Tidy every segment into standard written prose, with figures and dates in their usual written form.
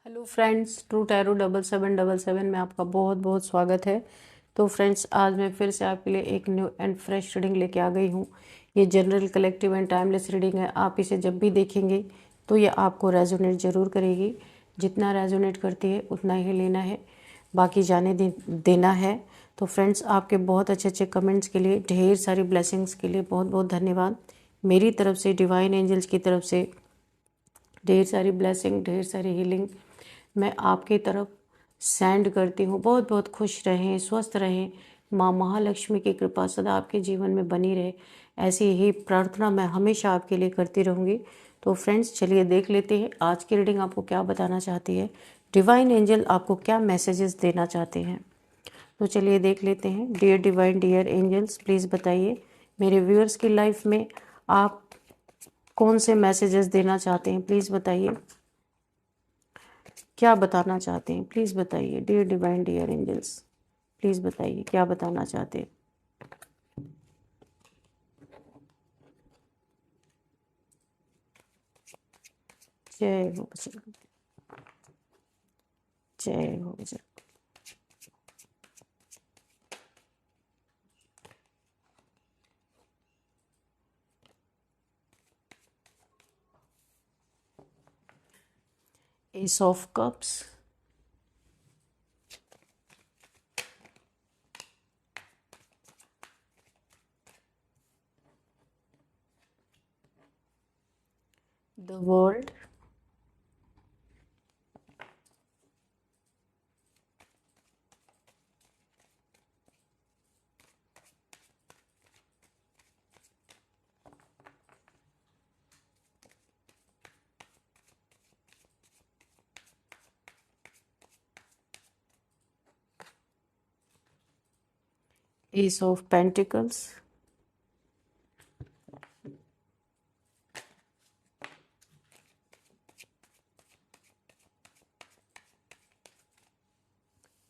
Hello friends, true tarot 7777 में आपका बहुत बहुत स्वागत है। तो फ्रेंड्स, आज मैं फिर से आपके लिए एक न्यू एंड फ्रेश रीडिंग लेके आ गई हूँ। ये general, collective and timeless reading है। आप इसे जब भी देखेंगे तो ये आपको रेजोनेट ज़रूर करेगी। जितना रेजोनेट करती है उतना ही लेना है, बाकी जाने देना है। तो फ्रेंड्स, आपके बहुत अच्छे अच्छे कमेंट्स के लिए, ढेर सारी ब्लेसिंग्स के लिए बहुत बहुत धन्यवाद। मेरी तरफ से, डिवाइन एंजल्स की तरफ से ढेर सारी ब्लेसिंग, ढेर सारी हीलिंग मैं आपकी तरफ सेंड करती हूँ। बहुत बहुत खुश रहें, स्वस्थ रहें। माँ महालक्ष्मी की कृपा सदा आपके जीवन में बनी रहे, ऐसी ही प्रार्थना मैं हमेशा आपके लिए करती रहूँगी। तो फ्रेंड्स, चलिए देख लेते हैं आज की रीडिंग आपको क्या बताना चाहती है, डिवाइन एंजल आपको क्या मैसेजेस देना चाहते हैं। तो चलिए देख लेते हैं। Dear divine, dear angels, please बताइए मेरे व्यूअर्स की लाइफ में आप कौन से मैसेजेस देना चाहते हैं। प्लीज़ बताइए क्या बताना चाहते हैं। प्लीज़ बताइए dear divine, dear angels, please बताइए क्या बताना चाहते हैं। जय हो बजरंग, जय हो Bajrang. Ace of cups, the world, ace of pentacles,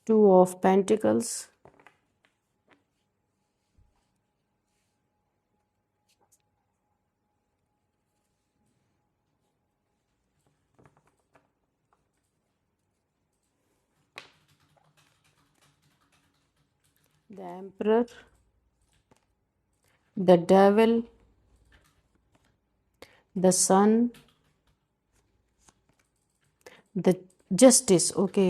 two of pentacles, the emperor, the devil, the sun, the justice. Okay,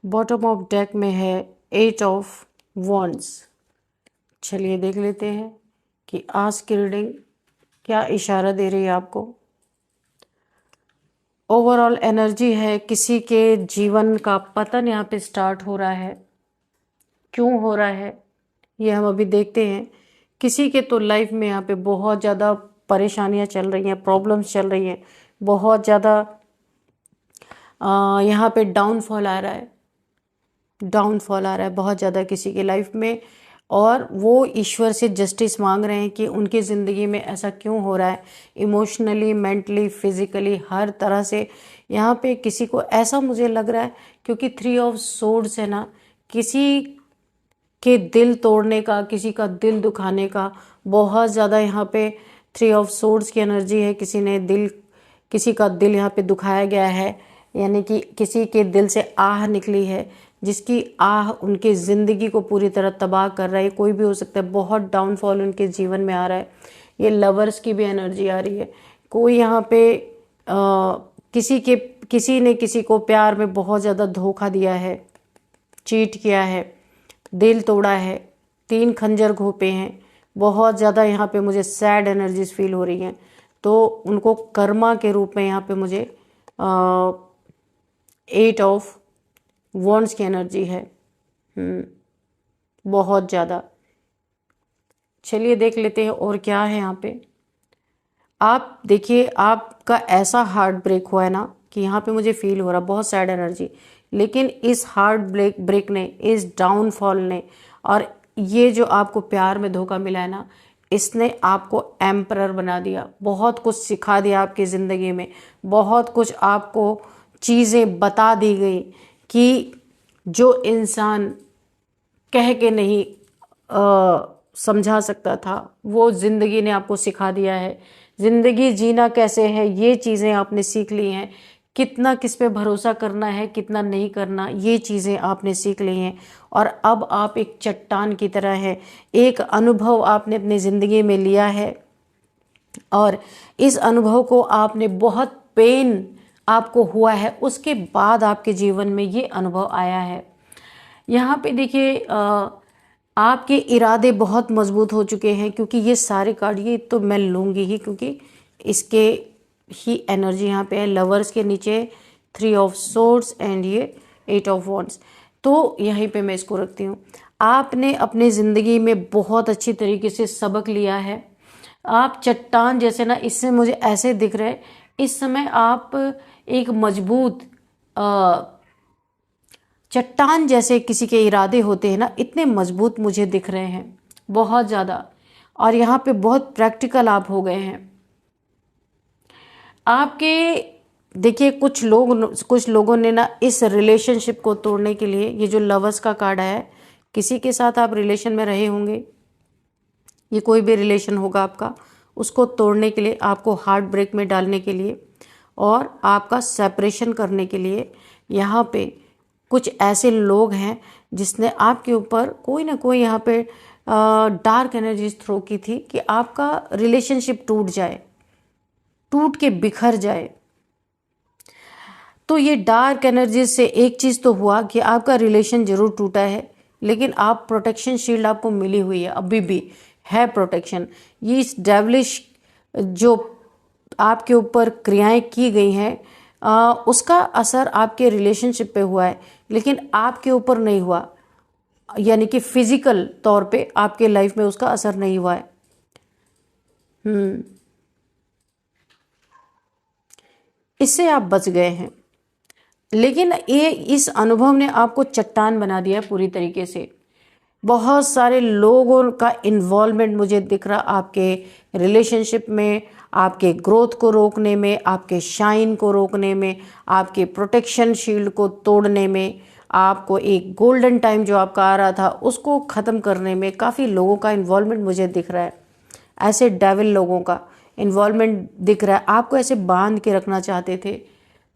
bottom of deck में है एट ऑफ वॉन्ड्स। चलिए देख लेते हैं कि आज की रीडिंग क्या इशारा दे रही है आपको। ओवरऑल एनर्जी है किसी के जीवन का पतन यहाँ पे स्टार्ट हो रहा है। क्यों हो रहा है ये हम अभी देखते हैं। किसी के तो लाइफ में यहाँ पे बहुत ज़्यादा परेशानियाँ चल रही हैं, प्रॉब्लम्स चल रही हैं, बहुत ज़्यादा यहाँ पे डाउनफॉल आ रहा है, डाउनफॉल आ रहा है बहुत ज़्यादा किसी के लाइफ में। और वो ईश्वर से जस्टिस मांग रहे हैं कि उनकी ज़िंदगी में ऐसा क्यों हो रहा है। इमोशनली, मेंटली, फिजिकली, हर तरह से यहाँ पे किसी को ऐसा मुझे लग रहा है, क्योंकि 3 ऑफ सोर्ड्स है ना, किसी के दिल तोड़ने का, किसी का दिल दुखाने का बहुत ज़्यादा यहाँ पे 3 ऑफ सोर्ड्स की एनर्जी है। किसी का दिल यहाँ पे दुखाया गया है, यानी कि किसी के दिल से आह निकली है, जिसकी आह उनकी ज़िंदगी को पूरी तरह तबाह कर रहा है। कोई भी हो सकता है, बहुत डाउनफॉल उनके जीवन में आ रहा है। ये लवर्स की भी एनर्जी आ रही है। कोई यहाँ पे किसी ने किसी को प्यार में बहुत ज़्यादा धोखा दिया है, चीट किया है, दिल तोड़ा है, 3 खंजर घोंपे हैं। बहुत ज़्यादा यहाँ पे मुझे सैड एनर्जीज फील हो रही हैं। तो उनको कर्मा के रूप में यहाँ पे मुझे 8 ऑफ वॉन्ड्स की एनर्जी है, बहुत ज़्यादा। चलिए देख लेते हैं और क्या है यहाँ पे। आप देखिए, आपका ऐसा हार्ट ब्रेक हुआ है ना कि यहाँ पे मुझे फील हो रहा बहुत सैड एनर्जी। लेकिन इस हार्ट ब्रेक ने, इस डाउनफॉल ने, और ये जो आपको प्यार में धोखा मिला है ना, इसने आपको एम्परर बना दिया। बहुत कुछ सिखा दिया आपकी ज़िंदगी में, बहुत कुछ आपको चीज़ें बता दी गई कि जो इंसान कह के नहीं समझा सकता था, वो ज़िंदगी ने आपको सिखा दिया है। ज़िंदगी जीना कैसे है ये चीज़ें आपने सीख ली हैं। कितना किस पे भरोसा करना है, कितना नहीं करना, ये चीज़ें आपने सीख ली हैं। और अब आप एक चट्टान की तरह है, एक अनुभव आपने अपनी ज़िंदगी में लिया है और इस अनुभव को आपने बहुत पेन आपको हुआ है, उसके बाद आपके जीवन में ये अनुभव आया है। यहाँ पे देखिए आपके इरादे बहुत मजबूत हो चुके हैं, क्योंकि ये सारे कार्ड ये तो मैं लूँगी ही, क्योंकि इसके ही एनर्जी यहाँ पे है। लवर्स के नीचे 3 ऑफ सोर्ड्स एंड ये 8 ऑफ वॉन्ड्स, तो यहीं पे मैं इसको रखती हूँ। आपने अपनी ज़िंदगी में बहुत अच्छी तरीके से सबक लिया है। आप चट्टान जैसे ना, इससे मुझे ऐसे दिख रहे, इस समय आप एक मजबूत चट्टान जैसे किसी के इरादे होते हैं ना, इतने मजबूत मुझे दिख रहे हैं, बहुत ज़्यादा। और यहाँ पे बहुत प्रैक्टिकल आप हो गए हैं। आपके देखिए कुछ लोगों ने ना इस रिलेशनशिप को तोड़ने के लिए, ये जो लवर्स का कार्ड आया है, किसी के साथ आप रिलेशन में रहे होंगे, ये कोई भी रिलेशन होगा आपका, उसको तोड़ने के लिए, आपको हार्ट ब्रेक में डालने के लिए और आपका सेपरेशन करने के लिए यहाँ पे कुछ ऐसे लोग हैं जिसने आपके ऊपर कोई ना कोई यहाँ पे डार्क एनर्जीज थ्रो की थी कि आपका रिलेशनशिप टूट जाए, टूट के बिखर जाए। तो ये डार्क एनर्जीज से एक चीज़ तो हुआ कि आपका रिलेशन जरूर टूटा है, लेकिन आप प्रोटेक्शन शील्ड आपको मिली हुई है, अभी भी है प्रोटेक्शन। ये इस डेविलिश जो आपके ऊपर क्रियाएं की गई हैं उसका असर आपके रिलेशनशिप पे हुआ है, लेकिन आपके ऊपर नहीं हुआ, यानी कि फिजिकल तौर पे आपके लाइफ में उसका असर नहीं हुआ है। इससे आप बच गए हैं, लेकिन ये इस अनुभव ने आपको चट्टान बना दिया पूरी तरीके से। बहुत सारे लोगों का इन्वॉल्वमेंट मुझे दिख रहा आपके रिलेशनशिप में, आपके ग्रोथ को रोकने में, आपके शाइन को रोकने में, आपके प्रोटेक्शन शील्ड को तोड़ने में, आपको एक गोल्डन टाइम जो आपका आ रहा था उसको ख़त्म करने में काफ़ी लोगों का इन्वॉल्वमेंट मुझे दिख रहा है। ऐसे डेविल लोगों का इन्वॉल्वमेंट दिख रहा है। आपको ऐसे बांध के रखना चाहते थे,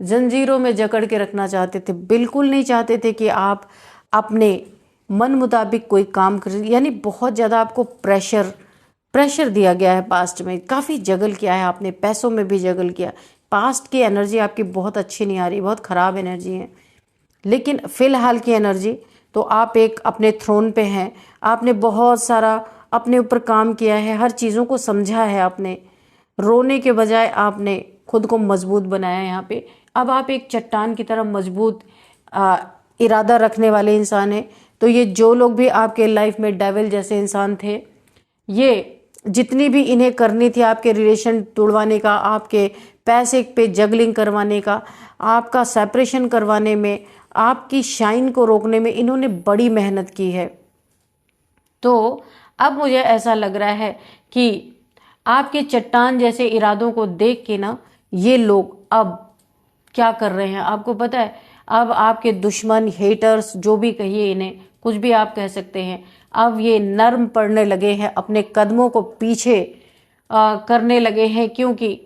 जंजीरों में जकड़ के रखना चाहते थे, बिल्कुल नहीं चाहते थे कि आप अपने मन मुताबिक कोई काम कर, यानी बहुत ज़्यादा आपको प्रेशर दिया गया है। पास्ट में काफ़ी जगल किया है आपने, पैसों में भी जगल किया। पास्ट की एनर्जी आपकी बहुत अच्छी नहीं आ रही, बहुत ख़राब एनर्जी है। लेकिन फ़िलहाल की एनर्जी तो आप एक अपने थ्रोन पे हैं, आपने बहुत सारा अपने ऊपर काम किया है, हर चीज़ों को समझा है आपने। रोने के बजाय आपने खुद को मजबूत बनाया यहाँ पे। अब आप एक चट्टान की तरह मजबूत इरादा रखने वाले इंसान हैं। तो ये जो लोग भी आपके लाइफ में डेविल जैसे इंसान थे, ये जितनी भी इन्हें करनी थी आपके रिलेशन तोड़वाने का, आपके पैसे पे जगलिंग करवाने का, आपका सेपरेशन करवाने में, आपकी शाइन को रोकने में इन्होंने बड़ी मेहनत की है। तो अब मुझे ऐसा लग रहा है कि आपके चट्टान जैसे इरादों को देख के ना ये लोग अब क्या कर रहे हैं आपको पता है? अब आपके दुश्मन, हेटर्स, जो भी कहिए इन्हें, कुछ भी आप कह सकते हैं, अब ये नर्म पड़ने लगे हैं, अपने कदमों को पीछे करने लगे हैं, क्योंकि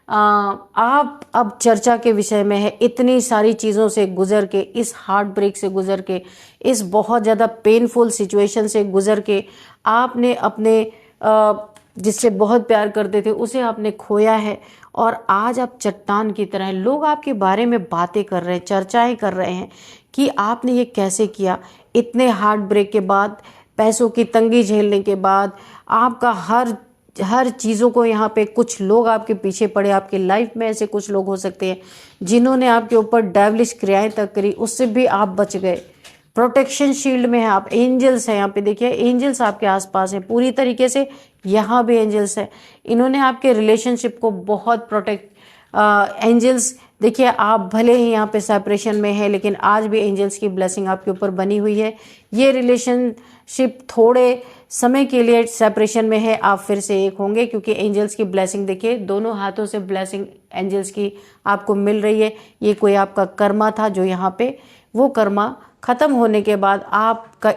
आप अब चर्चा के विषय में है। इतनी सारी चीज़ों से गुजर के, इस हार्ट ब्रेक से गुजर के, इस बहुत ज़्यादा पेनफुल सिचुएशन से गुजर के, आपने अपने जिससे बहुत प्यार करते थे उसे आपने खोया है, और आज आप चट्टान की तरह, लोग आपके बारे में बातें कर रहे हैं, चर्चाएं कर रहे हैं कि आपने ये कैसे किया। इतने हार्ट ब्रेक के बाद, पैसों की तंगी झेलने के बाद, आपका हर चीज़ों को यहाँ पे कुछ लोग आपके पीछे पड़े। आपके लाइफ में ऐसे कुछ लोग हो सकते हैं जिन्होंने आपके ऊपर डेविलिश क्रियाएं तक करी, उससे भी आप बच गए। प्रोटेक्शन शील्ड में है आप, एंजल्स हैं यहाँ पे, देखिए एंजल्स आपके आसपास हैं पूरी तरीके से, यहाँ भी एंजल्स है। इन्होंने आपके रिलेशनशिप को बहुत प्रोटेक्ट, एंजल्स देखिए, आप भले ही यहाँ पे सेपरेशन में है, लेकिन आज भी एंजल्स की ब्लेसिंग आपके ऊपर बनी हुई है। ये रिलेशनशिप थोड़े समय के लिए सेपरेशन में है, आप फिर से एक होंगे, क्योंकि एंजल्स की ब्लेसिंग देखिए, दोनों हाथों से ब्लेसिंग एंजल्स की आपको मिल रही है। ये कोई आपका कर्मा था जो यहाँ पे, वो कर्मा खत्म होने के बाद आपका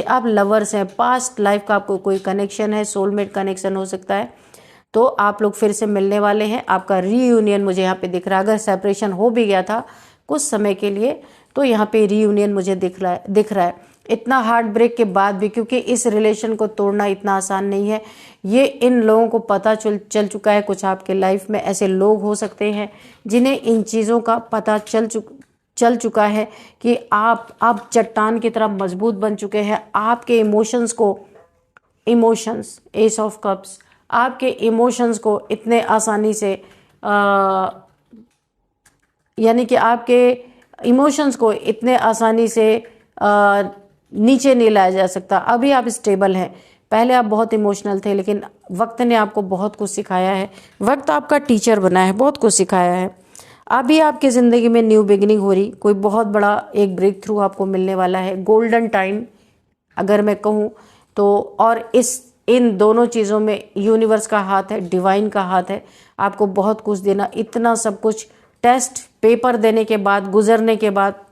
आप लवर्स हैं, पास्ट लाइफ का आपको कोई कनेक्शन है, सोलमेट कनेक्शन हो सकता है, तो आप लोग फिर से मिलने वाले हैं। आपका रीयूनियन मुझे यहाँ पे दिख रहा है। अगर सेपरेशन हो भी गया था कुछ समय के लिए तो यहाँ पे रीयूनियन मुझे दिख रहा है। इतना हार्ट ब्रेक के बाद भी, क्योंकि इस रिलेशन को तोड़ना इतना आसान नहीं है। ये इन लोगों को पता चल चुका है। कुछ आपके लाइफ में ऐसे लोग हो सकते हैं जिन्हें इन चीज़ों का पता चल चुका है कि आप चट्टान की तरह मजबूत बन चुके हैं। आपके इमोशंस एस ऑफ कप्स, आपके इमोशंस को इतने आसानी से यानी कि आपके इमोशंस को इतने आसानी से नीचे नहीं लाया जा सकता। अभी आप स्टेबल हैं। पहले आप बहुत इमोशनल थे, लेकिन वक्त ने आपको बहुत कुछ सिखाया है। वक्त आपका टीचर बना है, बहुत कुछ सिखाया है। अभी आपकी ज़िंदगी में न्यू बिगिनिंग हो रही, कोई बहुत बड़ा एक ब्रेक थ्रू आपको मिलने वाला है। गोल्डन टाइम अगर मैं कहूँ तो, और इन दोनों चीज़ों में यूनिवर्स का हाथ है, डिवाइन का हाथ है। आपको बहुत कुछ देना, इतना सब कुछ टेस्ट पेपर देने के बाद, गुजरने के बाद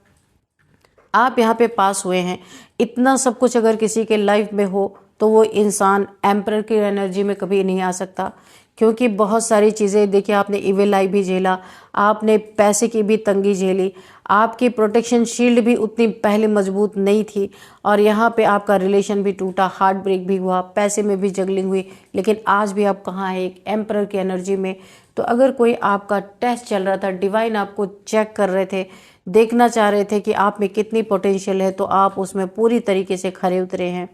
आप यहाँ पे पास हुए हैं। इतना सब कुछ अगर किसी के लाइफ में हो तो वो इंसान एम्परर की एनर्जी में कभी नहीं आ सकता, क्योंकि बहुत सारी चीज़ें देखिए। आपने इविल आई भी झेला, आपने पैसे की भी तंगी झेली, आपकी प्रोटेक्शन शील्ड भी उतनी पहले मजबूत नहीं थी, और यहाँ पे आपका रिलेशन भी टूटा, हार्ट ब्रेक भी हुआ, पैसे में भी जगलिंग हुई, लेकिन आज भी आप कहाँ हैं? एक एम्परर की एनर्जी में। तो अगर कोई आपका टेस्ट चल रहा था, डिवाइन आपको चेक कर रहे थे, देखना चाह रहे थे कि आप में कितनी पोटेंशियल है, तो आप उसमें पूरी तरीके से खरे उतरे हैं।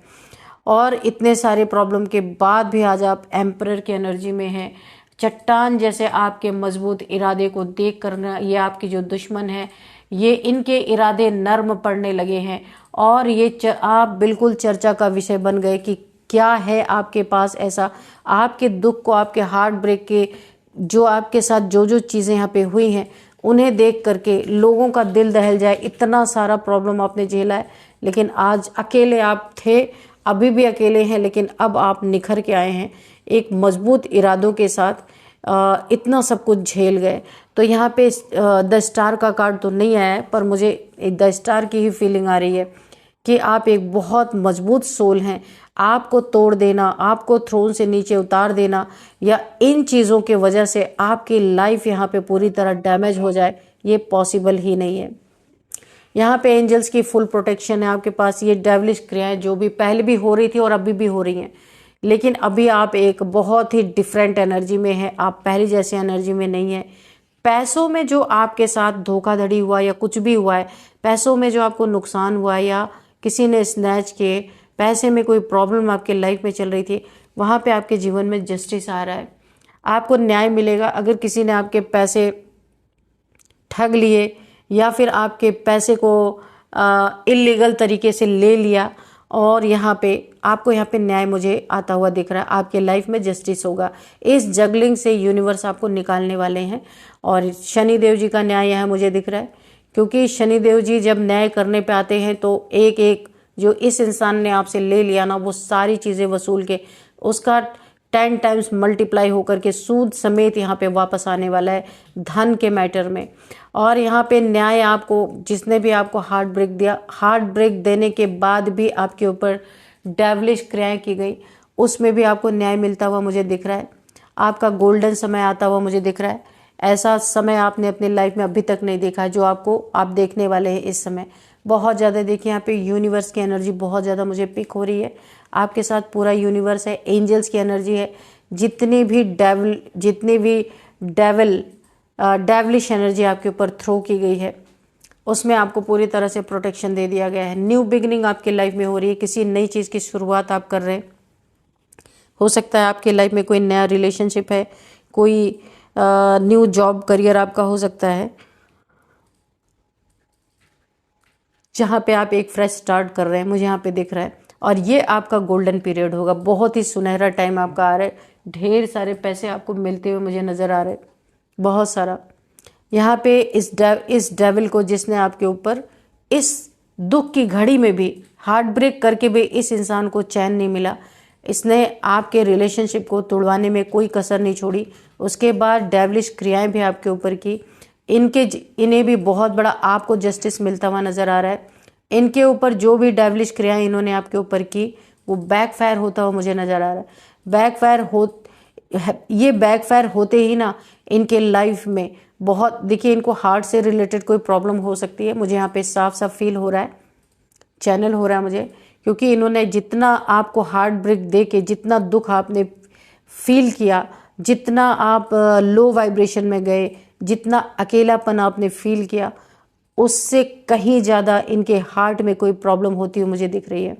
और इतने सारे प्रॉब्लम के बाद भी आज आप एम्परर की एनर्जी में हैं। चट्टान जैसे आपके मजबूत इरादे को देख करना, ये आपके जो दुश्मन है, ये इनके इरादे नर्म पड़ने लगे हैं, और ये आप बिल्कुल चर्चा का विषय बन गए कि क्या है आपके पास ऐसा। आपके दुख को, आपके हार्ट ब्रेक के जो आपके साथ जो चीज़ें यहाँ पे हुई हैं, उन्हें देख करके लोगों का दिल दहल जाए। इतना सारा प्रॉब्लम आपने झेला है, लेकिन आज अकेले आप थे, अभी भी अकेले हैं, लेकिन अब आप निखर के आए हैं एक मजबूत इरादों के साथ। इतना सब कुछ झेल गए। तो यहाँ पे द स्टार का कार्ड तो नहीं आया है, पर मुझे द स्टार की ही फीलिंग आ रही है कि आप एक बहुत मजबूत सोल हैं। आपको तोड़ देना, आपको थ्रोन से नीचे उतार देना, या इन चीज़ों के वजह से आपकी लाइफ यहाँ पे पूरी तरह डैमेज हो जाए, ये पॉसिबल ही नहीं है। यहाँ पे एंजल्स की फुल प्रोटेक्शन है आपके पास। ये डेविलिश क्रियाएं जो भी पहले भी हो रही थी और अभी भी हो रही हैं, लेकिन अभी आप एक बहुत ही डिफरेंट एनर्जी में है। आप पहले जैसे एनर्जी में नहीं है। पैसों में जो आपके साथ धोखाधड़ी हुआ या कुछ भी हुआ है, पैसों में जो आपको नुकसान हुआ या किसी ने स्नैच किए, पैसे में कोई प्रॉब्लम आपके लाइफ में चल रही थी, वहाँ पे आपके जीवन में जस्टिस आ रहा है। आपको न्याय मिलेगा। अगर किसी ने आपके पैसे ठग लिए या फिर आपके पैसे को इलीगल तरीके से ले लिया, और यहाँ पे आपको यहाँ पे न्याय मुझे आता हुआ दिख रहा है। आपके लाइफ में जस्टिस होगा। इस जगलिंग से यूनिवर्स आपको निकालने वाले हैं। और शनिदेव जी का न्याय यहाँ मुझे दिख रहा है, क्योंकि शनिदेव जी जब न्याय करने पे आते हैं तो एक एक जो इस इंसान ने आपसे ले लिया ना, वो सारी चीज़ें वसूल के उसका 10 टाइम्स मल्टीप्लाई होकर के सूद समेत यहाँ पे वापस आने वाला है धन के मैटर में। और यहाँ पे न्याय आपको, जिसने भी आपको हार्ट ब्रेक दिया, हार्ट ब्रेक देने के बाद भी आपके ऊपर डेविलिश क्रियाएं की गई, उसमें भी आपको न्याय मिलता हुआ मुझे दिख रहा है। आपका गोल्डन समय आता हुआ मुझे दिख रहा है। ऐसा समय आपने अपनी लाइफ में अभी तक नहीं देखा है जो आप देखने वाले हैं इस समय। बहुत ज़्यादा देखिए यहाँ पे यूनिवर्स की एनर्जी बहुत ज़्यादा मुझे पिक हो रही है। आपके साथ पूरा यूनिवर्स है, एंजल्स की एनर्जी है। जितनी भी डेविलिश एनर्जी आपके ऊपर थ्रो की गई है, उसमें आपको पूरी तरह से प्रोटेक्शन दे दिया गया है। न्यू बिगिनिंग आपकी लाइफ में हो रही है। किसी नई चीज़ की शुरुआत आप कर रहे हैं। हो सकता है आपकी लाइफ में कोई नया रिलेशनशिप है, कोई न्यू जॉब करियर आपका हो सकता है, जहाँ पे आप एक फ्रेश स्टार्ट कर रहे हैं, मुझे यहाँ पे दिख रहा है। और ये आपका गोल्डन पीरियड होगा। बहुत ही सुनहरा टाइम आपका आ रहा है। ढेर सारे पैसे आपको मिलते हुए मुझे नज़र आ रहे हैं, बहुत सारा। यहाँ पे इस डेविल को, जिसने आपके ऊपर इस दुख की घड़ी में भी हार्ट ब्रेक करके भी इस इंसान को चैन नहीं मिला, इसने आपके रिलेशनशिप को तोड़वाने में कोई कसर नहीं छोड़ी। उसके बाद डेविलिश क्रियाएं भी आपके ऊपर की। इन्हें भी बहुत बड़ा आपको जस्टिस मिलता हुआ नज़र आ रहा है। इनके ऊपर जो भी डेविलिश क्रियाएं इन्होंने आपके ऊपर की, वो बैकफायर होता हुआ मुझे नज़र आ रहा है। बैकफायर ये बैकफायर होते ही ना इनके लाइफ में बहुत, देखिए इनको हार्ट से रिलेटेड कोई प्रॉब्लम हो सकती है, मुझे यहाँ पे साफ साफ फील हो रहा है, चैनल हो रहा है मुझे, क्योंकि इन्होंने जितना आपको हार्ट ब्रेक दे के, जितना दुख आपने फील किया, जितना आप लो वाइब्रेशन में गए, जितना अकेलापन आपने फील किया, उससे कहीं ज़्यादा इनके हार्ट में कोई प्रॉब्लम होती हुई मुझे दिख रही है।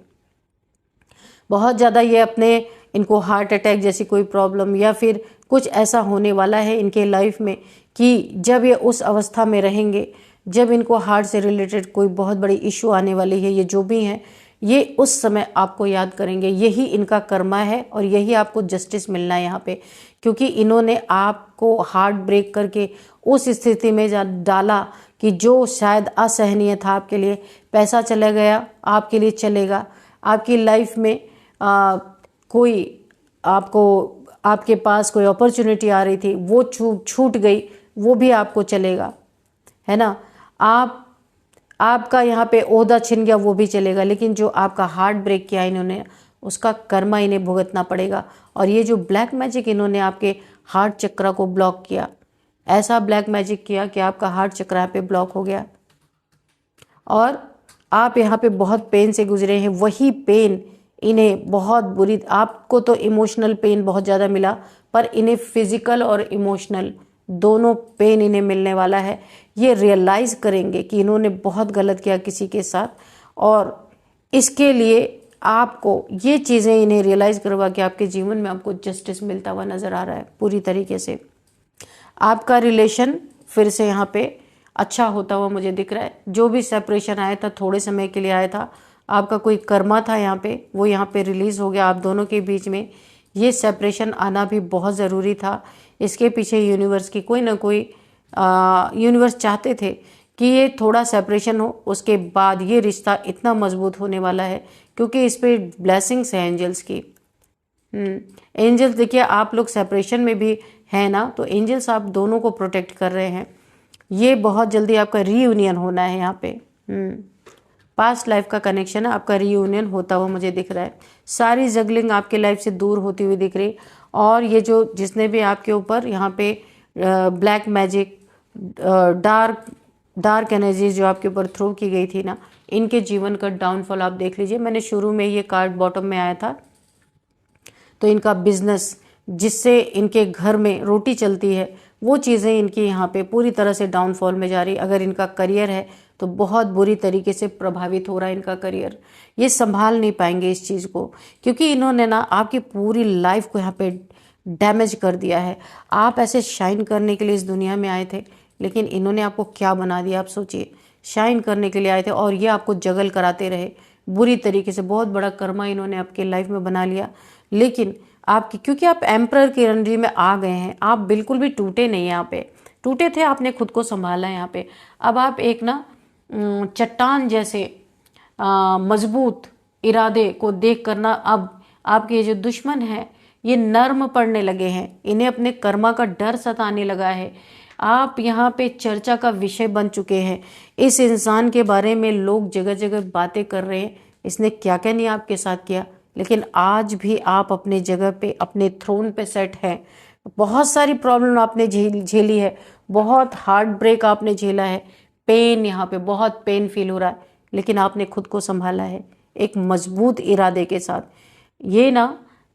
बहुत ज़्यादा ये अपने, इनको हार्ट अटैक जैसी कोई प्रॉब्लम या फिर कुछ ऐसा होने वाला है इनके लाइफ में कि जब ये उस अवस्था में रहेंगे, जब इनको हार्ट से रिलेटेड कोई बहुत बड़ी इशू आने वाली है, ये जो भी हैं ये उस समय आपको याद करेंगे। यही इनका कर्मा है और यही आपको जस्टिस मिलना है यहाँ पे, क्योंकि इन्होंने आपको हार्ट ब्रेक करके उस स्थिति में डाला कि जो शायद असहनीय था आपके लिए। पैसा चला गया, आपके लिए चलेगा, आपकी लाइफ में कोई आपको, आपके पास कोई अपॉर्चुनिटी आ रही थी वो छूट गई, वो भी आपको चलेगा, है ना। आपका यहाँ पे ओहदा छिन गया, वो भी चलेगा, लेकिन जो आपका हार्ट ब्रेक किया इन्होंने, उसका कर्मा इन्हें भुगतना पड़ेगा। और ये जो ब्लैक मैजिक इन्होंने आपके हार्ट चक्रा को ब्लॉक किया, ऐसा ब्लैक मैजिक किया कि आपका हार्ट चक्र यहाँ पे ब्लॉक हो गया और आप यहाँ पे बहुत पेन से गुजरे हैं। वही पेन इन्हें बहुत बुरी, आपको तो इमोशनल पेन बहुत ज़्यादा मिला, पर इन्हें फिजिकल और इमोशनल दोनों पेन इन्हें मिलने वाला है। ये रियलाइज़ करेंगे कि इन्होंने बहुत गलत किया किसी के साथ, और इसके लिए आपको ये चीज़ें इन्हें रियलाइज़ करवा के आपके जीवन में आपको जस्टिस मिलता हुआ नज़र आ रहा है पूरी तरीके से। आपका रिलेशन फिर से यहाँ पे अच्छा होता हुआ मुझे दिख रहा है। जो भी सेपरेशन आया था थोड़े समय के लिए आया था, आपका कोई कर्मा था यहाँ पे, वो यहाँ पे रिलीज़ हो गया आप दोनों के बीच में। ये सेपरेशन आना भी बहुत ज़रूरी था। इसके पीछे यूनिवर्स की कोई ना कोई यूनिवर्स चाहते थे कि ये थोड़ा सेपरेशन हो, उसके बाद ये रिश्ता इतना मजबूत होने वाला है, क्योंकि इस पे ब्लेसिंग्स है एंजल्स की। एंजल्स देखिए, आप लोग सेपरेशन में भी है ना, तो एंजल्स आप दोनों को प्रोटेक्ट कर रहे हैं। ये बहुत जल्दी आपका रीयूनियन होना है यहाँ पे। पास्ट लाइफ का कनेक्शन है, आपका रीयूनियन होता हुआ मुझे दिख रहा है। सारी जगलिंग आपके लाइफ से दूर होती हुई दिख रही। और ये जो जिसने भी आपके ऊपर यहाँ पे ब्लैक मैजिक, डार्क एनर्जी जो आपके ऊपर थ्रो की गई थी ना, इनके जीवन का डाउनफॉल आप देख लीजिए। मैंने शुरू में ये कार्ड बॉटम में आया था, तो इनका बिजनेस जिससे इनके घर में रोटी चलती है, वो चीज़ें इनकी यहाँ पे पूरी तरह से डाउनफॉल में जा रही। अगर इनका करियर है तो बहुत बुरी तरीके से प्रभावित हो रहा है इनका करियर। ये संभाल नहीं पाएंगे इस चीज़ को, क्योंकि इन्होंने ना आपकी पूरी लाइफ को यहाँ पे डैमेज कर दिया है। आप ऐसे शाइन करने के लिए इस दुनिया में आए थे, लेकिन इन्होंने आपको क्या बना दिया। आप सोचिए, शाइन करने के लिए आए थे और ये आपको जगल कराते रहे बुरी तरीके से। बहुत बड़ा कर्मा इन्होंने आपके लाइफ में बना लिया। लेकिन आपकी, क्योंकि आप एम्परर की एनर्जी में आ गए हैं, आप बिल्कुल भी टूटे नहीं। यहाँ पे टूटे थे, आपने खुद को संभाला है यहाँ पे। अब आप एक ना चट्टान जैसे मजबूत इरादे को देख करना, अब आपके ये जो दुश्मन हैं ये नर्म पड़ने लगे हैं, इन्हें अपने कर्मा का डर सताने लगा है। आप यहाँ पे चर्चा का विषय बन चुके हैं। इस इंसान के बारे में लोग जगह जगह बातें कर रहे हैं, इसने क्या क्या नहीं आपके साथ किया, लेकिन आज भी आप अपने जगह पे, अपने थ्रोन पे सेट हैं। बहुत सारी प्रॉब्लम आपने झेली है, बहुत हार्ट ब्रेक आपने झेला है, पेन, यहाँ पे बहुत पेन फील हो रहा है, लेकिन आपने खुद को संभाला है एक मजबूत इरादे के साथ। ये ना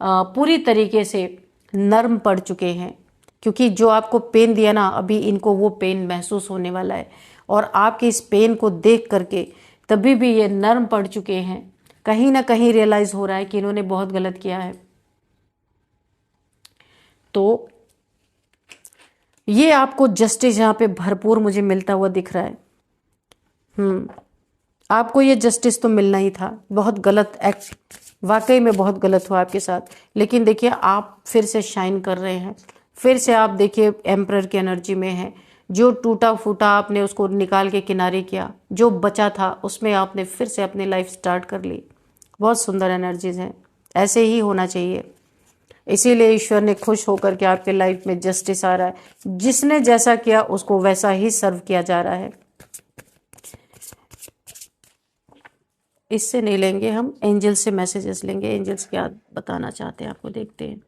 पूरी तरीके से नर्म पड़ चुके हैं, क्योंकि जो आपको पेन दिया ना, अभी इनको वो पेन महसूस होने वाला है। और आपके इस पेन को देख करके तभी भी ये नर्म पड़ चुके हैं। कहीं ना कहीं रियलाइज हो रहा है कि इन्होंने बहुत गलत किया है। तो ये आपको जस्टिस यहाँ पे भरपूर मुझे मिलता हुआ दिख रहा है। आपको ये जस्टिस तो मिलना ही था। बहुत गलत एक्ट, वाकई में बहुत गलत हुआ आपके साथ, लेकिन देखिए आप फिर से शाइन कर रहे हैं। फिर से आप देखिए एम्परर की एनर्जी में है। जो टूटा फूटा आपने उसको निकाल के किनारे किया, जो बचा था उसमें आपने फिर से अपनी लाइफ स्टार्ट कर ली। बहुत सुंदर एनर्जीज हैं, ऐसे ही होना चाहिए। इसीलिए ईश्वर ने खुश होकर के आपके लाइफ में जस्टिस आ रहा है। जिसने जैसा किया उसको वैसा ही सर्व किया जा रहा है। इससे नहीं लेंगे हम, एंजल्स से मैसेजेस लेंगे। एंजल्स क्या बताना चाहते हैं आपको, देखते हैं।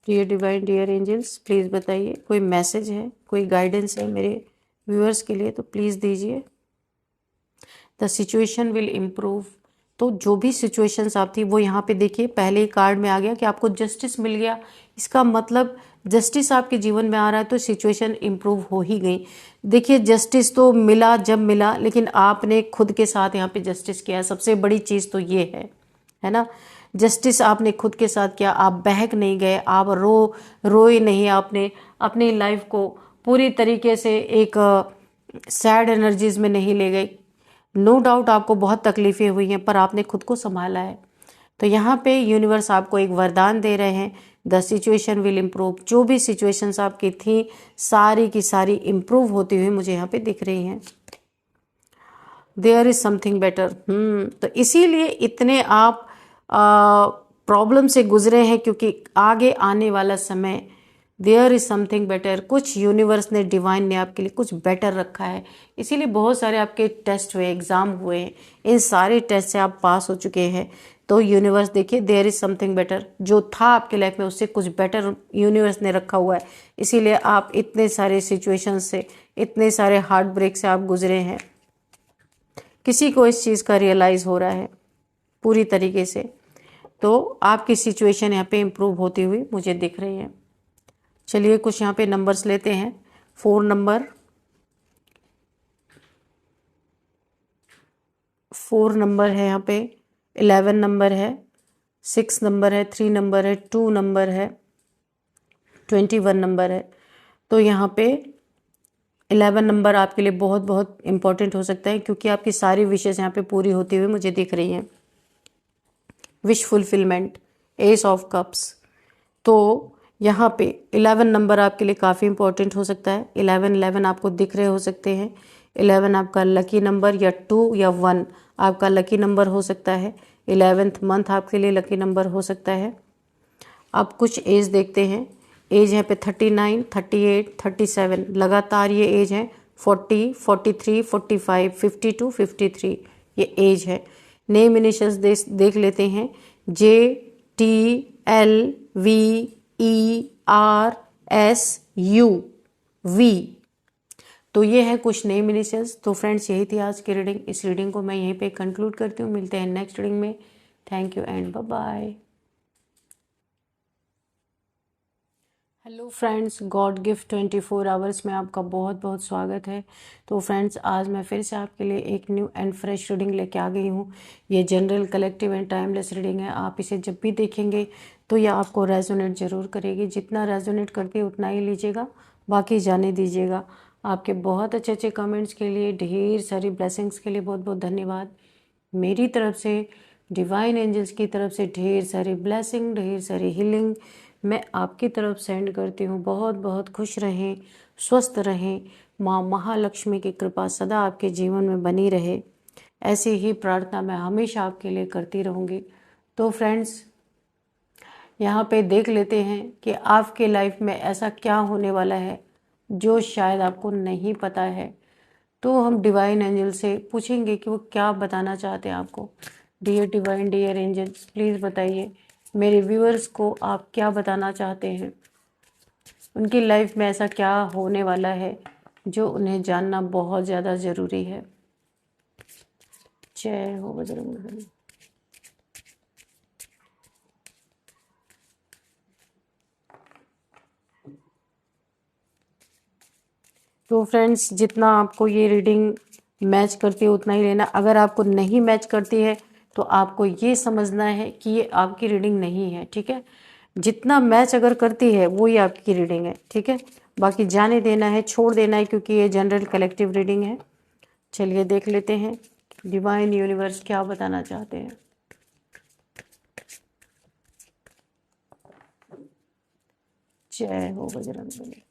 Dear divine dear angels, please बताइए कोई मैसेज है, कोई गाइडेंस है मेरे व्यूअर्स के लिए तो प्लीज़ दीजिए। The situation will improve. तो जो भी सिचुएशंस आप थी वो यहाँ पे देखिए पहले ही कार्ड में आ गया कि आपको जस्टिस मिल गया। इसका मतलब जस्टिस आपके जीवन में आ रहा है तो सिचुएशन इम्प्रूव हो ही गई। देखिए जस्टिस तो मिला जब मिला, लेकिन आपने खुद के साथ यहाँ पे जस्टिस किया। सबसे बड़ी चीज़ तो ये है ना। जस्टिस आपने खुद के साथ किया, आप बहक नहीं गए, आप रोए नहीं, आपने अपनी लाइफ को पूरी तरीके से एक सैड एनर्जीज में नहीं ले गए। नो डाउट आपको बहुत तकलीफें हुई हैं पर आपने खुद को संभाला है। तो यहाँ पे यूनिवर्स आपको एक वरदान दे रहे हैं, द सिचुएशन विल इम्प्रूव। जो भी सिचुएशंस आपकी थी सारी की सारी इम्प्रूव होती हुई मुझे यहाँ पे दिख रही हैं। There is something better. तो इसीलिए इतने आप प्रॉब्लम से गुजरे हैं, क्योंकि आगे आने वाला समय देयर इज समथिंग बेटर। कुछ यूनिवर्स ने, डिवाइन ने आपके लिए कुछ बेटर रखा है। इसीलिए बहुत सारे आपके टेस्ट हुए, एग्जाम हुए, इन सारे टेस्ट से आप पास हो चुके हैं। तो यूनिवर्स देखिए देयर इज समथिंग बेटर, जो था आपके लाइफ में उससे कुछ बेटर यूनिवर्स ने रखा हुआ है। इसीलिए आप इतने सारे सिचुएशन से, इतने सारे हार्ट ब्रेक से आप गुजरे हैं। किसी को इस चीज़ का रियलाइज़ हो रहा है पूरी तरीके से। तो आपकी सिचुएशन यहाँ पे इम्प्रूव होती हुई मुझे दिख रही है। चलिए कुछ यहाँ पे नंबर्स लेते हैं। 4 नंबर, 4 नंबर है यहाँ पे, 11 नंबर है, 6 नंबर है, 3 नंबर है, 2 नंबर है, 21 नंबर है। तो यहाँ पे 11 नंबर आपके लिए बहुत बहुत इम्पॉर्टेंट हो सकता है, क्योंकि आपकी सारी विशेष यहाँ पे पूरी होती हुई मुझे दिख रही हैं। Wish fulfilment, S of cups. तो यहाँ पे 11 नंबर आपके लिए काफ़ी इंपॉर्टेंट हो सकता है। 11 आपको दिख रहे हो सकते हैं। 11 आपका लकी नंबर, या 2 या 1 आपका लकी नंबर हो सकता है। 11th मंथ आपके लिए लकी नंबर हो सकता है। अब कुछ एज देखते हैं। एज है पे 39, 38, 37, लगातार ये एज है। 40, 43, 45, 52, 53 ये एज है। नेम इनिशियल्स देख लेते हैं। JTLVERS U V। तो ये है कुछ नेम इनिशियल्स। तो फ्रेंड्स यही थी आज की रीडिंग। इस रीडिंग को मैं यहीं पे कंक्लूड करती हूँ। मिलते हैं नेक्स्ट रीडिंग में। Thank you and bye bye. Hello friends, God gift 24 hours में आपका बहुत बहुत स्वागत है। तो फ्रेंड्स आज मैं फिर से आपके लिए एक न्यू एंड फ्रेश रीडिंग लेके आ गई हूँ। ये general, collective and timeless reading है। आप इसे जब भी देखेंगे तो ये आपको रेजोनेट ज़रूर करेगी। जितना रेजोनेट करती है उतना ही लीजिएगा, बाकी जाने दीजिएगा। आपके बहुत अच्छे अच्छे कमेंट्स के लिए, ढेर सारी ब्लेसिंग्स के लिए बहुत बहुत धन्यवाद। मेरी तरफ से, डिवाइन एंजल्स की तरफ से ढेर सारी ब्लेसिंग, ढेर सारी हीलिंग मैं आपकी तरफ सेंड करती हूँ। बहुत बहुत खुश रहें, स्वस्थ रहें। माँ महालक्ष्मी की कृपा सदा आपके जीवन में बनी रहे, ऐसी ही प्रार्थना मैं हमेशा आपके लिए करती रहूँगी। तो फ्रेंड्स यहाँ पे देख लेते हैं कि आपके लाइफ में ऐसा क्या होने वाला है जो शायद आपको नहीं पता है। तो हम डिवाइन एंजल से पूछेंगे कि वो क्या बताना चाहते हैं आपको। Dear divine dear angels, please बताइए मेरे व्यूअर्स को आप क्या बताना चाहते हैं। उनकी लाइफ में ऐसा क्या होने वाला है जो उन्हें जानना बहुत ज़्यादा ज़रूरी है। जय हो बजरंगबली। तो फ्रेंड्स जितना आपको ये रीडिंग मैच करती है उतना ही लेना। अगर आपको नहीं मैच करती है तो आपको ये समझना है कि ये आपकी रीडिंग नहीं है, ठीक है। जितना मैच अगर करती है वो ही आपकी रीडिंग है, ठीक है। बाकी जाने देना है, छोड़ देना है, क्योंकि ये जनरल कलेक्टिव रीडिंग है। चलिए देख लेते हैं डिवाइन यूनिवर्स क्या बताना चाहते हैं। जय हो बजरंगबली।